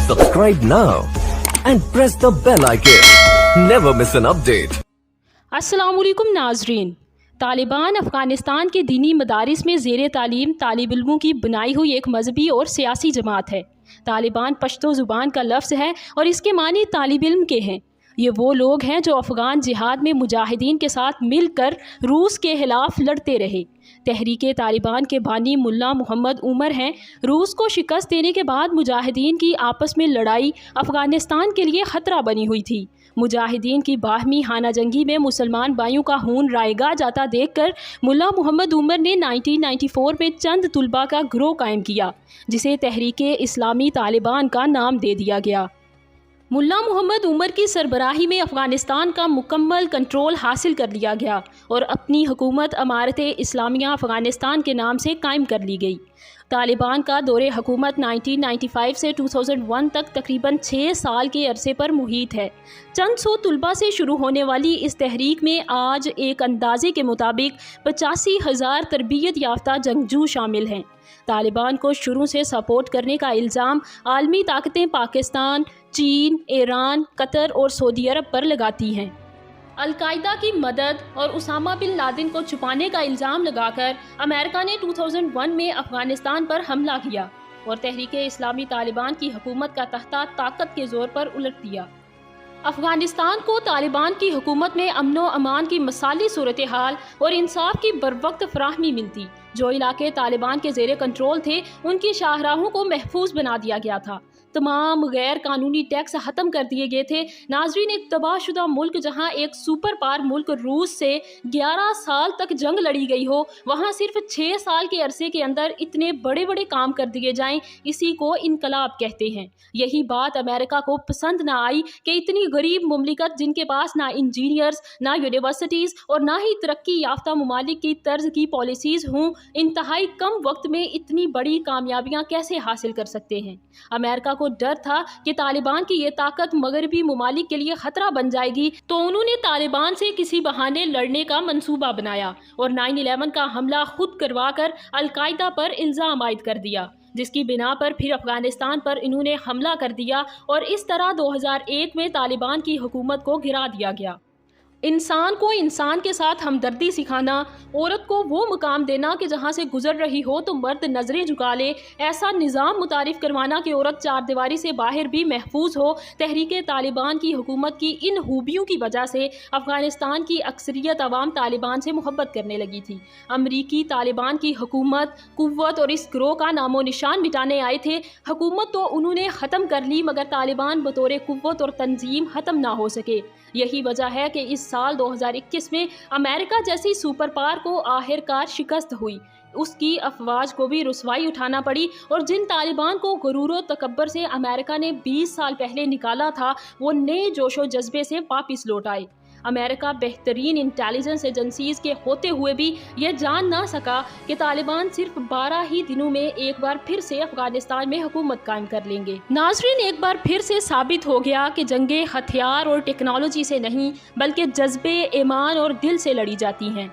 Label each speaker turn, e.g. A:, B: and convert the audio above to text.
A: Subscribe now and press the bell icon. Never miss an update.
B: अस्सलाम वालेकुम नाज़रीन। तालिबान अफ़गानिस्तान के दीनी मदारिस में ज़ेर तालीम तालिब इल्मों की बनाई हुई एक मजहबी और सियासी जमात है। तालिबान पश्तो ज़ुबान का लफ्ज़ है और इसके मानी तालिब इल्म के हैं। ये वो लोग हैं जो अफ़गान जिहाद में मुजाहिदीन के साथ मिलकर रूस के खिलाफ लड़ते रहे। तहरीक तालिबान के बानी मुल्ला मोहम्मद उमर हैं। रूस को शिकस्त देने के बाद मुजाहिदीन की आपस में लड़ाई अफ़गानिस्तान के लिए ख़तरा बनी हुई थी। मुजाहिदीन की बाहमी हाना जंगी में मुसलमान भाइयों का खून रायगा जाता देखकर मुल्ला मोहम्मद उमर ने 1994 में चंद तुलबा का गिरोह कायम किया, जिसे तहरीक इस्लामी तालिबान का नाम दे दिया गया। मुल्ला मोहम्मद उमर की सरबराही में अफ़गानिस्तान का मुकम्मल कंट्रोल हासिल कर लिया गया और अपनी हुकूमत अमारत इस्लामिया अफ़गानिस्तान के नाम से कायम कर ली गई। तालिबान का दौरे हुकूमत 1995 से 2001 तक तकरीबन 6 साल के अरसे पर मुहित है। चंद सौ तुलबा से शुरू होने वाली इस तहरीक में आज एक अंदाजे के मुताबिक 85,000 तरबियत याफ्ता जंगजू शामिल हैं। तालिबान को शुरू से सपोर्ट करने का इल्ज़ाम आलमी ताकतें पाकिस्तान, चीन, ईरान, कतर और सऊदी अरब पर लगाती हैं। अल-कायदा की मदद और उसामा बिन लादेन को छुपाने का इल्ज़ाम लगाकर अमेरिका ने 2001 में अफ़गानिस्तान पर हमला किया और तहरीक इस्लामी तालिबान की हुकूमत का तख्ता ताकत के ज़ोर पर उलट दिया। अफ़गानिस्तान को तालिबान की हुकूमत में अमन व अमान की मसाली सूरत हाल और इंसाफ की बरवक्त फराहमी मिलती। जो इलाके तालिबान के ज़ेरे कंट्रोल थे, उनकी शाहराहों को महफूज बना दिया गया था। तमाम गैर कानूनी टैक्स ख़त्म कर दिए गए थे। नाजरीन, एक तबाहशुदा मुल्क जहाँ एक सुपर पावर मुल्क रूस से 11 साल तक जंग लड़ी गई हो, वहाँ सिर्फ 6 साल के अरसे के अंदर इतने बड़े बड़े काम कर दिए जाएं, इसी को इनकलाब कहते हैं। यही बात अमेरिका को पसंद ना आई कि इतनी गरीब मुमलिकत जिनके पास ना इंजीनियर्स, ना यूनिवर्सिटीज़ और ना ही तरक्की याफ्ता ममालिक की तर्ज की पॉलिसीज़ हों, इंतहाई कम वक्त में इतनी बड़ी कामयाबियाँ कैसे हासिल कर सकते हैं। अमेरिका को डर था कि तालिबान की ये ताकत मगरबी मुमालिक के लिए खतरा बन जाएगी, तो उन्होंने तालिबान से किसी बहाने लड़ने का मंसूबा बनाया और 9/11 का हमला खुद करवाकर अल-कायदा पर इल्ज़ाम आयद कर दिया, जिसकी बिना पर फिर अफगानिस्तान पर इन्होंने हमला कर दिया और इस तरह 2001 में तालिबान की हुकूमत को गिरा दिया गया। इंसान को इंसान के साथ हमदर्दी सिखाना, औरत को वो मुकाम देना कि जहाँ से गुजर रही हो तो मर्द नजरें झुका ले, ऐसा निज़ाम मुतारिफ करवाना कि औरत चार दीवारी से बाहर भी महफूज हो। तहरीक तालिबान की हुकूमत की इन खूबियों की वजह से अफ़गानिस्तान की अक्सरियत अवाम तालिबान से मोहब्बत करने लगी थी। अमरीकी तालिबान की हुकूमत, कुव्वत और इस गिरोह का नामो निशान मिटाने आए थे। हुकूमत तो उन्होंने ख़त्म कर ली, मगर तालिबान बतौर कुव्वत और तंजीम ख़त्म ना हो सके। यही वजह है कि इस साल 2021 में अमेरिका जैसी सुपर पावर को आखिरकार शिकस्त हुई। उसकी अफवाज को भी रुसवाई उठाना पड़ी और जिन तालिबान को गुरूर तकब्बर से अमेरिका ने 20 साल पहले निकाला था, वो नए जोशो जज्बे से वापस लौट आए। अमेरिका बेहतरीन इंटेलिजेंस एजेंसीज के होते हुए भी यह जान ना सका कि तालिबान सिर्फ 12 ही दिनों में एक बार फिर से अफगानिस्तान में हुकूमत कायम कर लेंगे। नाजरीन, एक बार फिर से साबित हो गया कि जंगे हथियार और टेक्नोलॉजी से नहीं, बल्कि जज्बे, ईमान और दिल से लड़ी जाती हैं।